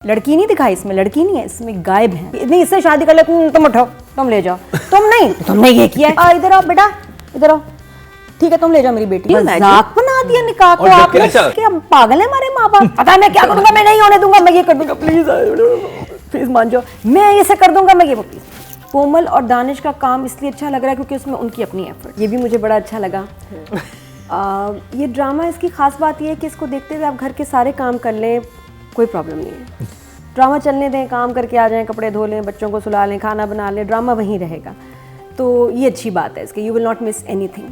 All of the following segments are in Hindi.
लड़की नहीं दिखाई इसमें, लड़की नहीं है इसमें, गायब है। नहीं इससे शादी कर ले, तुम उठाओ, तुम ले जाओ, तुम नहीं, तुमने ये किया है। इधर आओ बेटा, इधर आओ, ठीक है तुम ले जाओ मेरी बेटी। मजाक बना दिया निकाह को आपने, क्या पागल है हमारे माँ बाप। पता है मैं क्या करूंगा, मैं नहीं होने दूंगा, मैं ये कर दूंगा, प्लीज प्लीज मान जाओ, मैं ये कर दूंगा, मैं ये। कोमल और दानिश का काम इसलिए अच्छा लग रहा है क्योंकि उसमें उनकी अपनी एफर्ट, ये भी मुझे बड़ा अच्छा लगा। ये ड्रामा, इसकी खास बात ये है कि इसको देखते हुए आप घर के सारे काम कर लें, कोई प्रॉब्लम नहीं है। ड्रामा चलने दें, काम करके आ जाएं, कपड़े धो लें, बच्चों को सुला लें, खाना बना लें, ड्रामा वहीं रहेगा। तो ये अच्छी बात है इसकी, you will not miss anything.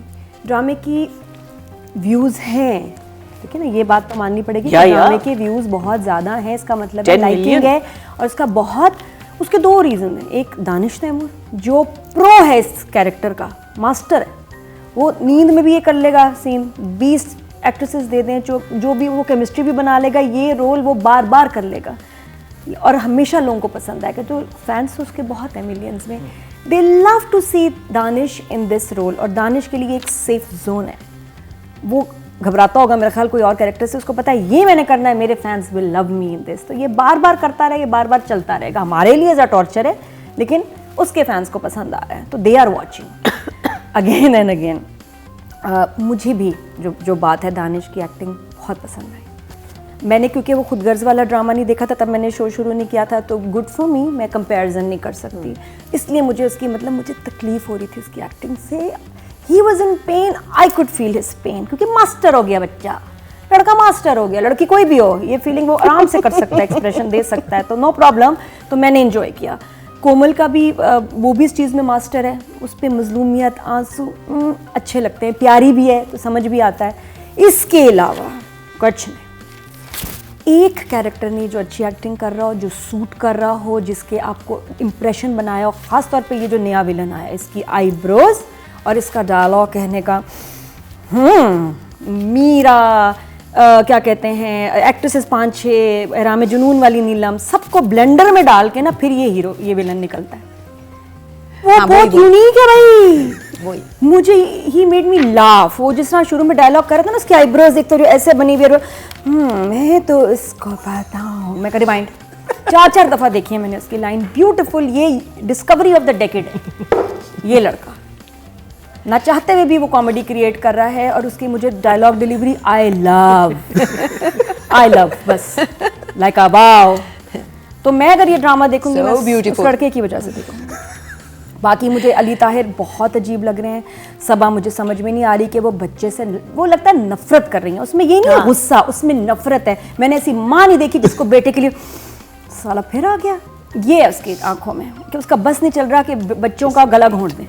ड्रामे की व्यूज़ हैं, ठीक है ना, ये बात तो माननी पड़ेगी कि ड्रामे के व्यूज़ बहुत ज़्यादा हैं। इसका मतलब है लाइकिंग है, और इसका बहुत, उसके दो रीज़न हैं। एक दानिश तैमूर जो प्रो है इस कैरेक्टर का, मास्टर है, वो नींद में भी ये कर लेगा सीन, 20 एक्ट्रेसेस दे दें जो भी, वो केमिस्ट्री भी बना लेगा, ये रोल वो बार बार कर लेगा और हमेशा लोगों को पसंद आएगा। तो फैंस उसके बहुत हैं मिलियंस में, they love to see Danish in this role. और दानिश के लिए एक सेफ जोन है, वो घबराता होगा मेरा ख्याल कोई और कैरेक्टर से, उसको पता है ये मैंने करना है, मेरे fans will love me in this. तो ये बार बार करता रहे, ये बार बार चलता रहेगा, हमारे लिए एज अ टॉर्चर है, लेकिन उसके फैंस को पसंद आ रहा है, तो they are watching again and again. मुझे भी जो बात है, दानिश की एक्टिंग बहुत पसंद आई। मैंने क्योंकि वो खुद गर्ज वाला ड्रामा नहीं देखा था, तब मैंने शो शुरू नहीं किया था, तो गुड फॉर मी, मैं कंपैरिजन नहीं कर सकती, इसलिए मुझे उसकी, मतलब मुझे तकलीफ हो रही थी उसकी एक्टिंग से। He was in pain, I could feel his pain, क्योंकि मास्टर हो गया बच्चा, लड़का मास्टर हो गया, लड़की कोई भी हो, ये फीलिंग वो आराम से कर सकता है, एक्सप्रेशन दे सकता है, तो नो प्रॉब्लम। तो मैंने इन्जॉय किया। कोमल का भी, वो भी इस चीज़ में मास्टर है, उस पर मजलूमियत, आंसू अच्छे लगते हैं, प्यारी भी है तो समझ भी आता है। इसके अलावा कुछ नहीं, एक कैरेक्टर नहीं जो अच्छी एक्टिंग कर रहा हो, जो सूट कर रहा हो, जिसके आपको इम्प्रेशन बनाया हो। ख़ास तौर पे ये जो नया विलन आया, इसकी आईब्रोज और इसका डायलॉग कहने का, मीरा, क्या कहते हैं, एक्ट्रेसेस 5-6, रामे जुनून वाली नीलम, सबको ब्लेंडर में डाल के ना फिर ये हीरो, ये विलन निकलता है। वो बहुत यूनिक है भाई, मुझे ही मेड मी लाफ। वो जिस तरह शुरू में डायलॉग कर रहा था ना, उसकी आईब्रोज देखते हुए ऐसे बनी हुई, मैं तो इसको पता हूँ, मैं रिवाइंड 4-4 दफा देखी है मैंने उसकी लाइन, ब्यूटीफुल। ये डिस्कवरी ऑफ द डेकेड है ये लड़का, ना चाहते हुए भी वो कॉमेडी क्रिएट कर रहा है, और उसकी मुझे डायलॉग डिलीवरी आई लव बस लाइक अ वाव। तो मैं अगर ये ड्रामा देखूंगी, मैं उस लड़के की वजह से देखूंगी। बाकी मुझे अली ताहिर बहुत अजीब लग रहे हैं। सबा मुझे समझ में नहीं आ रही कि वो बच्चे से, वो लगता है नफरत कर रही है, उसमें ये नहीं है गुस्सा, उसमें नफरत है। मैंने ऐसी माँ नहीं देखी जिसको बेटे के लिए साला फिर आ गया, ये है उसकी आंखों में, कि उसका बस नहीं चल रहा कि बच्चों का गला घोंट दें।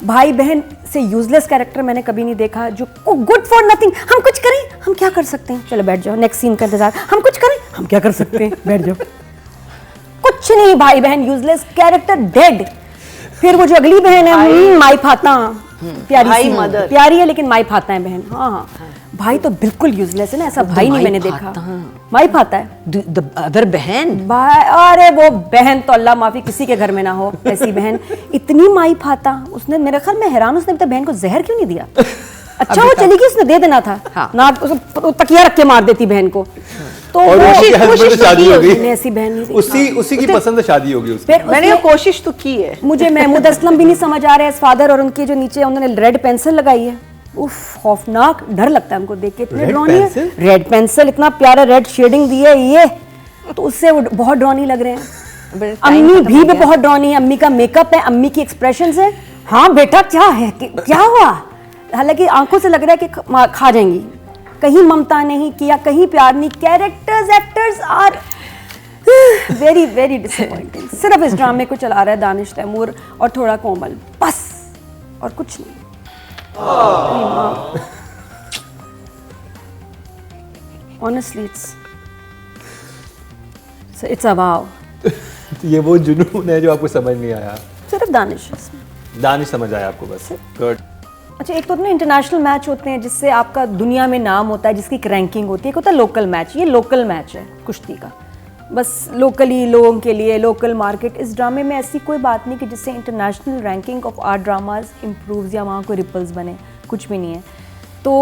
भाई बहन से यूजलेस कैरेक्टर मैंने कभी नहीं देखा, जो गुड फॉर नथिंग, हम कुछ करें, हम क्या कर सकते हैं, चलो बैठ जाओ, नेक्स्ट सीन का इंतजार, हम कुछ करें, हम क्या कर सकते हैं, बैठ जाओ, कुछ नहीं। भाई बहन यूजलेस कैरेक्टर, डेड। फिर वो जो अगली बहन है, माई फाता, प्यारी मदर, प्यारी है लेकिन माई फाता है बहन। हाँ, भाई तो बिल्कुल यूजलेस है ना, ऐसा भाई नहीं मैंने देखा। माई फाता है अदर बहन, अरे वो बहन तो अल्लाह माफी किसी के घर में ना हो ऐसी बहन, इतनी माई फाता। उसने, मेरे ख्याल में हैरान, उसने अपनी बहन को जहर क्यों नहीं दिया? अच्छा वो चली गई, उसने दे देना था। हाँ। ना उसको तकिया रख के मार देती बहन को। तो कोशिश शादी हो गई, ऐसी बहन नहीं, उसी की पसंद शादी होगी उसकी। मैंने कोशिश तो की है। मुझे महमूद असलम भी नहीं समझ आ रहा है फादर, और उनके जो नीचे उन्होंने रेड पेंसिल लगाई है, उफ खौफनाक, डर लगता है हमको देख के, इतने ड्रॉनी है। रेड पेंसिल, इतना प्यारा रेड शेडिंग दी है ये, तो उससे वो बहुत ड्रॉनी लग रहे हैं। अम्मी भी बहुत ड्रॉनी है, अम्मी का मेकअप है, अम्मी की एक्सप्रेशंस है। हाँ बेटा क्या है, क्या हुआ? हालांकि आंखों से लग रहा है कि खा जाएंगी, कहीं ममता नहीं किया, कहीं प्यार नहीं। Characters, actors are very very disappointing. सिर्फ इस ड्रामे को चला रहा है दानिश तैमूर और थोड़ा कोमल, बस, और कुछ नहीं। Honestly, it's a wow. ये वो जुनून है जो आपको समझ नहीं आया, सिर्फ दानिश समझ आया आपको बस। गुड। अच्छा, एक तो ना इंटरनेशनल मैच होते हैं जिससे आपका दुनिया में नाम होता है, जिसकी एक रैंकिंग होती है, एक होता है लोकल मैच। ये लोकल मैच है कुश्ती का, बस लोकली लोगों के लिए, लोकल मार्केट। इस ड्रामे में ऐसी कोई बात नहीं कि जिससे international ranking of our dramas improve या वहाँ कोई रिपल्स बने, कुछ भी नहीं है। तो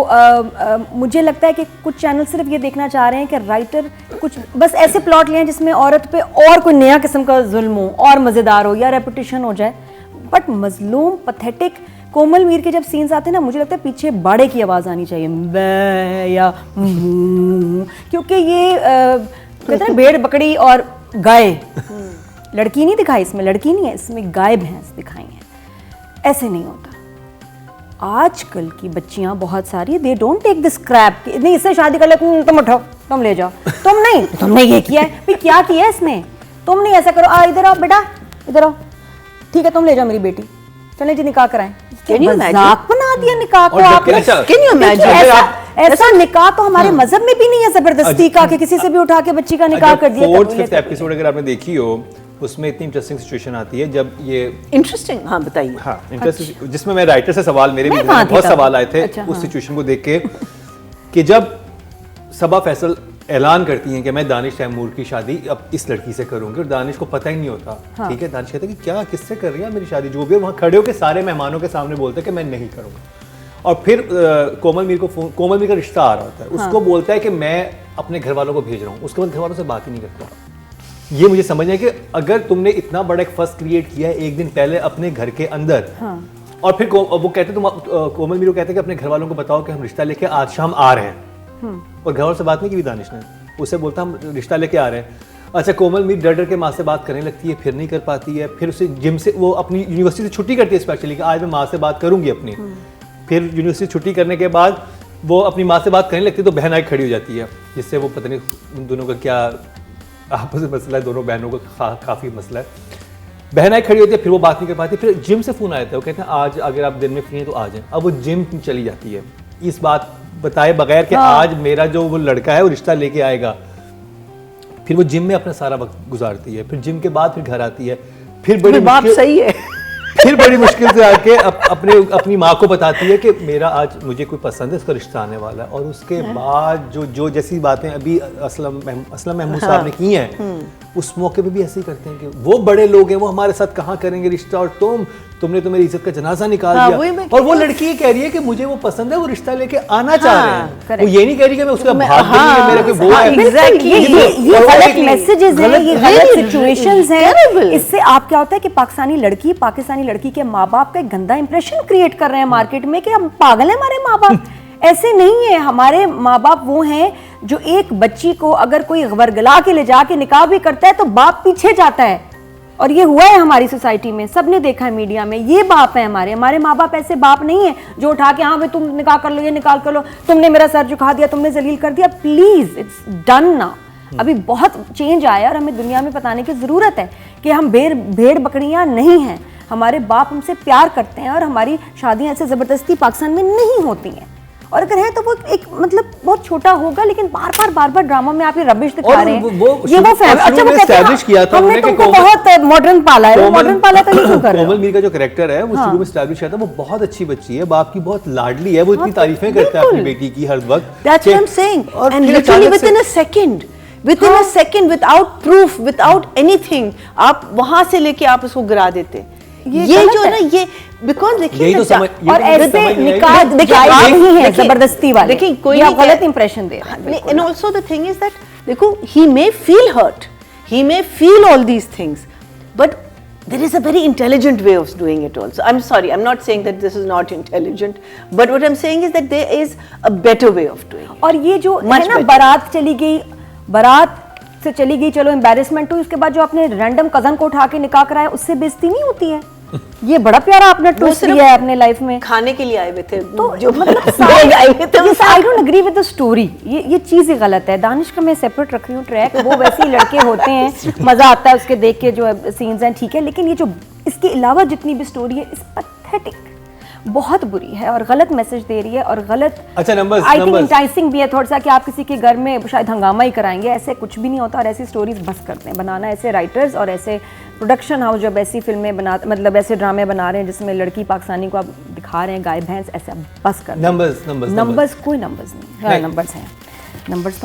मुझे लगता है कि कुछ चैनल सिर्फ ये देखना चाह रहे हैं कि राइटर कुछ बस ऐसे प्लॉट लें जिसमें औरत पे और कोई नया किस्म का जुल्म हो और मज़ेदार हो या रेपुटेशन हो जाए। बट मजलूम पथेटिक कोमल मीर के जब सीन्स आते हैं ना, मुझे लगता है पीछे बाड़े की आवाज़ आनी चाहिए, बै या क्योंकि ये कहते हैं भेड़ बकरी और गाय, लड़की नहीं दिखाई इसमें, लड़की नहीं है इसमें, गाय भैंस दिखाई हैं। ऐसे नहीं होता। आजकल की बच्चियां बहुत सारी, they don't take this crap, नहीं इससे शादी कर ले, तुम उठाओ, तुम ले जाओ, तुमने ये किया है, भाई क्या किया है इसने, तुम नहीं ऐसा करो, इधर आओ बेटा, इधर आओ, ठीक है तुम ले जाओ मेरी बेटी, चले जी निकाह कराएं। मजाक बना दिया निकाह को आपने। Can you imagine? ऐसा निकाह तो हमारे मजहब में भी नहीं है, जबरदस्ती का कि किसी से भी उठा के बच्ची का निकाह कर दिया। 4th 5th एपिसोड अगर आपने देखी हो, उसमें इतनी इंटरेस्टिंग सिचुएशन आती है जब ये इंटरेस्टिंग, हाँ बताइए। हाँ इंटरेस्टिंग, जिसमें मैं राइटर से सवाल, मेरे भी बहुत सवाल आए थे उस सिचुएशन को देख के, कि जब सबा फैसल ऐलान करती हैं कि मैं दानिश तैमूर की शादी अब इस लड़की से करूंगी, और दानिश को पता ही नहीं होता। हाँ। ठीक है, दानिश कहता है कि क्या, किससे कर रही है मेरी शादी, जो भी है वहाँ खड़े होकर सारे मेहमानों के सामने बोलते हैं कि मैं नहीं करूंगा। और फिर कोमल मीर को कोमल मीर का रिश्ता आ रहा होता है, उसको बोलता है कि मैं अपने घर वालों को भेज रहा हूँ, उसके बाद घर वालों से बात ही नहीं करता। ये मुझे समझ है कि अगर तुमने इतना बड़ा एक फर्स्ट क्रिएट किया है एक दिन पहले अपने घर के अंदर, और फिर वो कहते तुम कोमल मीर को कहते हैं कि अपने घर वालों को बताओ कि हम रिश्ता लेके आज शाम आ रहे हैं, और घर वालों से बात नहीं की दानिश ने, उससे बोलता हम रिश्ता लेके आ रहे हैं। अच्छा, कोमल मीर डर डर के माँ से बात करने लगती है, फिर नहीं कर पाती है, फिर उसे जिम से, वो अपनी यूनिवर्सिटी से छुट्टी करती है स्पेशली कि आज मैं माँ से बात करूंगी अपनी। फिर यूनिवर्सिटी छुट्टी करने के बाद वो अपनी माँ से बात करने लगती है, तो बहन आई खड़ी हो जाती है, जिससे वो पता नहीं उन दोनों का क्या आपस में मसला है, दोनों बहनों का काफ़ी मसला है। बहन आई खड़ी होती है, फिर वो बात नहीं कर पाती, फिर जिम से फ़ोन आया था, वो कहते हैं आज अगर आप दिन में फ्री हैं तो आ जाएं। अब वो जिम चली जाती है इस बात बताए बगैर कि आज मेरा जो वो लड़का है वो रिश्ता लेके आएगा। फिर वो जिम में अपना सारा वक्त गुजारती है, फिर जिम के बाद फिर घर आती है, फिर बड़ी बात सही है फिर बड़ी मुश्किल से आके अपनी माँ को बताती है कि मेरा आज मुझे कोई पसंद है, इसका रिश्ता आने वाला है। और उसके बाद जो जैसी बातें अभी असलम महमूद साहब ने की हैं, उस मौके पे भी ऐसे ही करते हैं कि वो बड़े लोग हैं, वो हमारे साथ कहाँ करेंगे रिश्ता, और तुमने तो मेरी इज्जत का जनाजा निकाल दिया। और वो लड़की ये कह रही है कि मुझे वो पसंद है, वो रिश्ता लेके आना चाह रहे हैं, वो ये नहीं कह रही कि मैं उसका भाग दूंगी, मेरा कोई वो है। ये गलत मैसेजेस हैं, ये गलत सिचुएशंस हैं। इससे आप क्या होता है कि पाकिस्तानी लड़की के माँ बाप का एक गंदा इंप्रेशन क्रिएट कर रहे हैं मार्केट में कि हम पागल हैं हमारे माँ बाप। ऐसे नहीं है, हमारे माँ बाप वो हैं जो एक बच्ची को अगर कोई वर्गला के ले जाके निकाह भी करता है तो बाप पीछे जाता है, और ये हुआ है हमारी सोसाइटी में, सबने देखा है मीडिया में। ये बाप है हमारे माँ बाप ऐसे बाप नहीं है जो उठा के हाँ भाई तुम निकाह कर लो, ये निकाल कर लो, तुमने मेरा सर झुका दिया, तुमने जलील कर दिया। प्लीज, इट्स डन ना। अभी बहुत चेंज आया और हमें दुनिया में बताने की जरूरत है कि हम भेड़ बकरियां नहीं हैं। हमारे बाप हमसे प्यार करते हैं और हमारी शादियां ऐसे जबरदस्ती पाकिस्तान में नहीं होती हैं, और अगर है तो वो एक मतलब बहुत छोटा होगा, लेकिन बार बार ड्रामा में आप ये रबिश दिखा रहे हैं। ये वो फैमिली, अच्छा वो कहते हैं हमने तुमको बहुत मॉडर्न पाला है, मॉडर्न पाला तो नहीं क्यों कर रहे हो? कोमल मीर का जो कैरेक्टर है वो शुरू में एस्टैब्लिश किया था, वो बहुत अच्छी बच्ची है, बाप की बहुत लाडली है, वो इतनी तारीफें करता है अपनी बेटी की हर वक्त। That's what I'm saying. And literally within a second, without proof, without anything, आप वहां से लेके आप उसको गिरा देते। ये जो ना ये बिकॉज देखिए और ऐसे निकाह दिखाई नहीं है जबरदस्ती वाले, देखिए कोई गलत इंप्रेशन दे रहा है। And also the thing is that देखो, he may feel hurt, he may feel all these things, but there is a very intelligent way of doing it also. I'm sorry, I'm not saying that this is not intelligent, but what I'm saying is that there is a better way of doing it. और ये जो है ना बारात से चली गई, चलो एम्बैरेसमेंट हुई, उसके बाद जो अपने रैंडम कजन को उठा के निकाह कराया, उससे बेइज्जती नहीं होती है। ये बड़ा प्यारा आपने ट्विस्ट दिया है अपने लाइफ में। खाने के लिए आए हुए थे तो जो मतलब I don't agree with the story, ये चीज ही गलत है। दानिश का मैं सेपरेट रख रही हूँ ट्रैक, वो वैसे ही लड़के होते हैं, मजा आता है उसके देख के जो सीन्स हैं, ठीक है, लेकिन ये जो इसके अलावा जितनी भी स्टोरी है इस पैथेटिक, बहुत बुरी है और गलत मैसेज दे रही है और गलत। अच्छा, आई थिंक इंटाइसिंग भी है थोड़ा सा कि आप किसी के घर में शायद हंगामा ही कराएंगे, ऐसे कुछ भी नहीं होता। और ऐसी स्टोरीज बस करते हैं बनाना, ऐसे राइटर्स और ऐसे प्रोडक्शन हाउस जब ऐसी फिल्में बना, मतलब ऐसे ड्रामे बना रहे हैं जिसमें लड़की पाकिस्तानी को आप दिखा रहे हैं गाय भैंस, ऐसे बस कर नंबर्स कोई नंबर्स नहीं, नंबर्स हैं, नंबर्स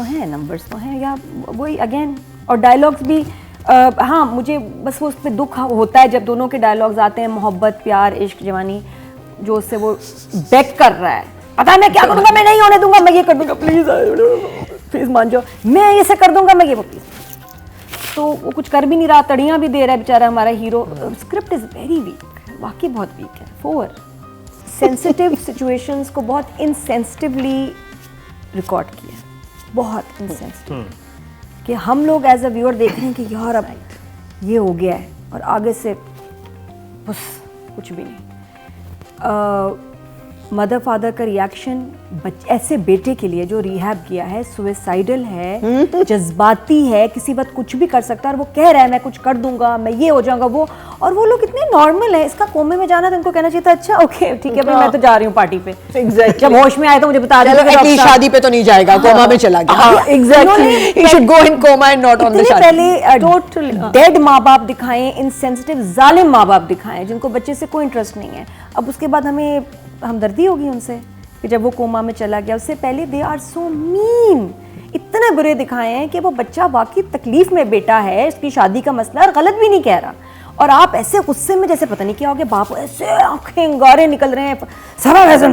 तो हैं या वही अगेन। और डायलॉग्स भी हाँ, मुझे बस वो उस पर दुख होता है जब दोनों के डायलॉग्स आते हैं, मोहब्बत, प्यार, इश्क, जवानी, जो उससे वो बेक कर रहा है पता है मैं क्या करूंगा, मैं नहीं होने दूंगा, मैं ये कर दूंगा, प्लीज मान जाओ, मैं ये से कर दूंगा, मैं ये प्लीज। तो वो कुछ कर भी नहीं रहा, तड़ियां भी दे रहा है बेचारा हमारा hero. Script is very weak, वाकई बहुत वीक है। 4 सेंसिटिव सिचुएशंस को बहुत इनसेंसिटिवली रिकॉर्ड किया, बहुत इनसेंसिटिव, कि हम लोग एज अ व्यूअर देख रहे हैं कि यार अब ये हो गया है और आगे से बस कुछ भी नहीं। मदर फादर का रिएक्शन ऐसे बेटे के लिए जो रिहैब किया है, सुइसाइडल है, जज्बाती है, किसी वक्त कुछ भी कर सकता है, और वो कह रहा है मैं कुछ कर दूंगा, मैं ये हो जाऊंगा वो, और वो लोग इतने नॉर्मल है। इसका कोमे में जाना तो इनको कहना चाहिए था अच्छा ओके ठीक है भाई मैं तो जा रही हूँ पार्टी पे। Exactly. जब होश में आया तो मुझे बता एटलीस्ट शादी पे तो नहीं जाएगा, कोमा में चला गया। Exactly. He should go in coma and not on the शादी। पहले टोटल डेड माँ बाप दिखाएं, इनसेंसिटिव जालिम माँ बाप दिखाएं जिनको बच्चे से कोई इंटरेस्ट नहीं है। अब उसके बाद हमें हमदर्दी होगी उनसे कि जब वो कोमा में चला गया। उससे पहले दे आर सो मीन, इतने बुरे दिखाए हैं कि वो बच्चा वाकई तकलीफ में बेटा है, इसकी शादी का मसला और गलत भी नहीं कह रहा, और आप ऐसे गुस्से में जैसे पता नहीं क्या हो गया, बाप ऐसे आंखें गारे निकल रहे हैं, सब ऐसे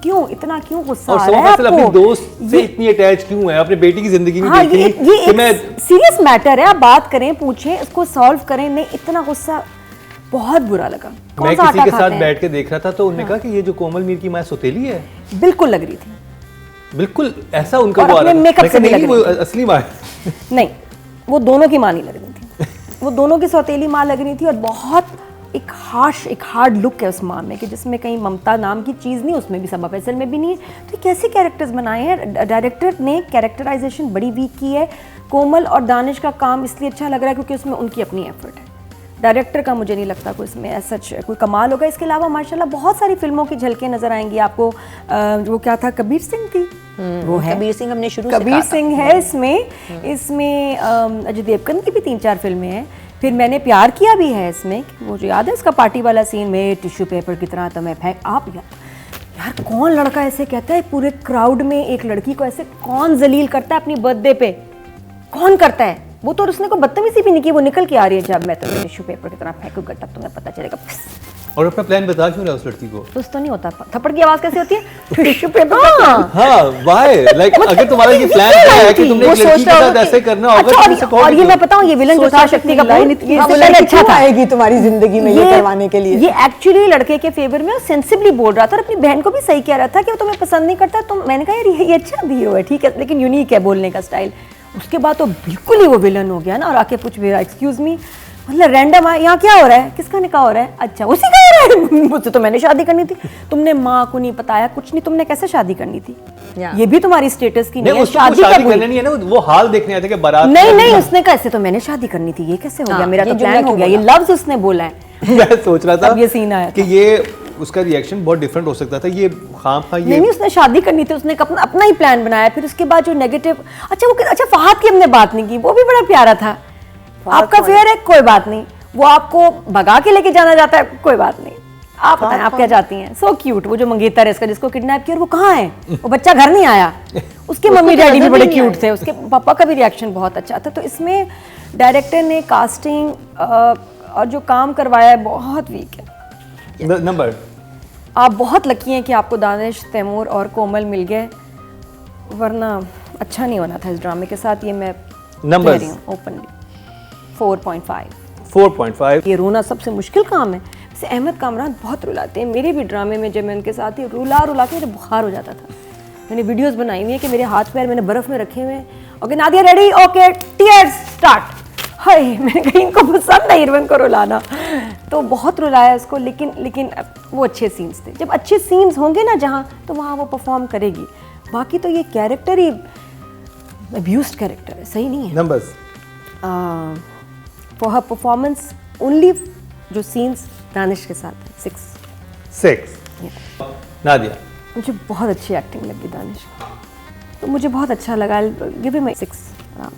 क्यों, इतना क्यों गुस्सा आ रहा है आपको? अपने दोस्त से इतनी अटैच क्यों है, अपने बेटी की जिंदगी में हाँ, देखिए ये कि मैं सीरियस मैटर है, आप बात करें, पूछें, इसको सॉल्व करें। नहीं, इतना गुस्सा बहुत बुरा लगा। कौन मैं सा किसी आटा के खाते साथ हैं? बैठ के देख रहा था तो उन्होंने कहा कि ये जो कोमल मीर की माँ सौतेली है, बिल्कुल लग रही थी, बिल्कुल ऐसा उनका और वो आ अपने रहा था। मेकअप से मैं भी कहा, लग नहीं, रही वो असली माँ है। नहीं, वो दोनों की माँ नहीं लग रही थी, वो दोनों की सौतेली माँ लग रही थी, और बहुत एक हार्ड लुक है उस माँ में कि जिसमें कहीं ममता नाम की चीज़ नहीं, उसमें भी सबा फैसल में भी नहीं है। तो कैसे कैरेक्टर्स बनाए हैं, डायरेक्टर ने कैरेक्टराइजेशन बड़ी वीक की है। कोमल और दानिश का काम इसलिए अच्छा लग रहा है क्योंकि उसमें उनकी अपनी एफर्ट है, डायरेक्टर का मुझे नहीं लगता कोई इसमें सच कोई कमाल होगा। इसके अलावा माशाल्लाह बहुत सारी फिल्मों की झलकें नजर आएंगी आपको। वो क्या था, कबीर सिंह थी, वो है कबीर सिंह, हमने शुरू से कबीर सिंह है इसमें अजय देवगन की भी 3-4 फिल्में हैं। फिर मैंने प्यार किया भी है इसमें, मुझे याद है इसका पार्टी वाला सीन में टिश्यू पेपर की तरह तो मैं फेंक आप यार कौन लड़का ऐसे कहता है पूरे क्राउड में, एक लड़की को ऐसे कौन जलील करता है अपनी बर्थडे पे, कौन करता है? वो तो उसने को बदतमीजी भी नहीं की, वो निकल के आ रही है जब मैं तो टिश्यू पेपर की तरह फेंकूंगा तब तुम्हें पता चलेगा। और अपना प्लान बता क्यों रहा उस लड़की को? तो नहीं होता, थप्पड़ की आवाज कैसे होती है? Tissue paper. हाँ, व्हाई? लाइक अगर तुम्हारा ये प्लान है कि तुमने एक लड़की के साथ ऐसे करना होगा, अच्छा, तो ऐसे कौन और ये मैं बताऊं, ये विलन जो था शक्ति कपूर, ये अच्छा था आएगी तुम्हारी जिंदगी में ये करवाने के लिए। ये एक्चुअली लड़के के फेवर में सेंसिबली बोल रहा था और अपनी बहन को भी सही कह रहा था कि वो तुम्हें पसंद नहीं करता। तो मैंने कहा यार ये अच्छा भी है, ठीक है, लेकिन यूनिक है बोलने का स्टाइल। उसके बाद तो बिल्कुल ही वो विलन हो गया ना, और आके पूछ भी रहा एक्सक्यूज मी, मतलब रैंडम है यहाँ क्या हो रहा है, किसका निकाह हो रहा है? अच्छा उसी का हो रहा है, मुझसे तो मैंने शादी करनी थी, तुमने माँ को नहीं बताया कुछ नहीं, तुमने कैसे शादी करनी थी? ये भी तुम्हारी स्टेटस की नहीं है, शादी करनी नहीं है ना, वो हाल देखने आए थे कि बारात। नहीं, उसने कहा ऐसे तो मैंने शादी करनी थी, ये कैसे हो गया, मेरा तो प्लान हो गया, ये लफ्ज उसने बोला है। मैं सोच रहा था ये सीन आया कि ये उसका रिएक्शन बहुत डिफरेंट हो सकता था, ये खामखा ये नहीं, उसने शादी करनी थी, उसने अपना ही प्लान बनाया। फिर उसके बाद जो नेगेटिव, अच्छा फहद की हमने बात नहीं की, वो भी बड़ा प्यारा था। आपका फेयर है, कोई बात नहीं, वो आपको भगा के लेके जाना चाहता है, कोई बात नहीं, आप बताएं आप क्या चाहती हैं? सो क्यूट, वो जो मंगेतर है इसका, जिसको किडनैप किया, वो कहाँ है? वो बच्चा घर नहीं आया, उसके मम्मी डैडी भी बड़े क्यूट थे, उसके पापा का भी रिएक्शन बहुत अच्छा था। तो इसमें डायरेक्टर ने कास्टिंग और जो काम करवाया है बहुत वीक है। नंबर आप बहुत लकी हैं कि आपको दानिश, तैमूर और कोमल मिल गए, वरना अच्छा नहीं होना था इस ड्रामे के साथ। ये मैं कह रही हूँ ओपनली। 4.5। ये रोना सबसे मुश्किल काम है। जैसे अहमद कामरान बहुत रुलाते हैं, मेरे भी ड्रामे में जब मैं उनके साथ ही रुला के मुझे बुखार हो जाता था। मैंने वीडियोस बनाई हुई है कि मेरे हाथ पैर मैंने बर्फ में रखे हुए हैं। Okay Nadia ready, okay tears start. हाय, मैंने कहीं इनको पसंद है इरवन को रुलाना, तो बहुत रुलाया उसको, लेकिन वो अच्छे सीन्स थे। जब अच्छे सीन्स होंगे ना जहाँ, तो वहाँ वो परफॉर्म करेगी। बाकी तो ये कैरेक्टर ही अब्यूज्ड कैरेक्टर है, सही नहीं है। Numbers for her performance only जो सीन्स दानिश के साथ है 6। नादिया, मुझे बहुत अच्छी एक्टिंग लगी दानिश, तो मुझे बहुत अच्छा लगा। Give him 6।